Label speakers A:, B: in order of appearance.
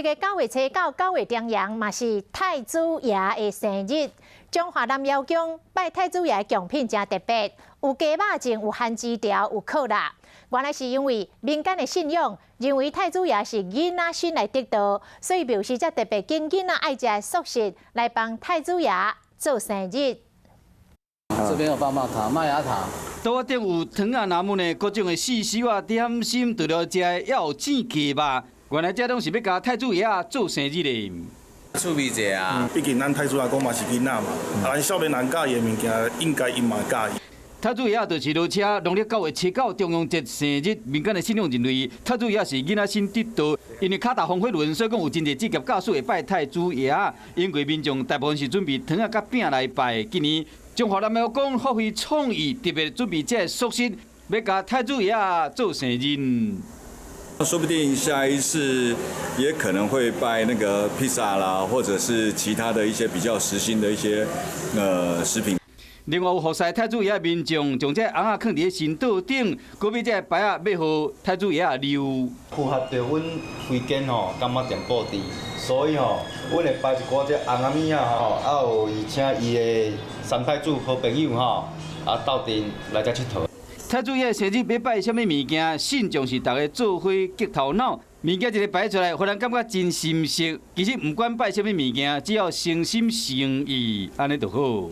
A: 这个9月初到9月中阳嘛是太子爷的生日。中华南药宫拜太子爷的贡品真特别，有鸡肉粽，有番薯条，有烤肉。原来是因为民间的信仰，认为太子爷是囡仔孙来得道，所以表示才特别拣囡仔爱食的素食来帮太子爷做生日。
B: 这边有棒棒糖、麦芽糖。
C: 桌仔顶有糖啊、拿木呢，各种的四小啊、点心，除了食的，也有煎鸡肉。原来这拢是要甲太子爷做生日的。
B: 趣味者啊！
D: 毕竟咱太子爷公嘛是囡仔嘛，咱少年人喜的物件，应该因嘛喜。
C: 太子爷就是落车，农历9月初9中央节生日，民间的信仰认为太子爷是囡仔先得道，因为脚踏风火轮，所以讲有真侪职业教师会拜太子爷。因为民众大部分是准备糖啊、甲饼来拜。今年中华南药宫发挥创意，特别准备这素食，要甲太子爷做生日。
E: 说不定下一次也可能会拜那个披萨啦，或者是其他的一些比较时兴的一些食品。
C: 另外有服侍太子爷的民众，将这红仔放伫神桌顶，隔壁这牌仔要互太子爷溜。
F: 符合着阮规间吼柑仔店布置，所以吼，阮会摆一寡这红仔米啊吼，啊有伊请伊的三太子好朋友吼，啊斗阵来遮佚佗。
C: 太子爷生日要拜什么物件？信众是大家做伙激头脑，物件一个摆出来，互人感觉真心实。其实不管拜什么物件，只要诚心诚意，安尼就好。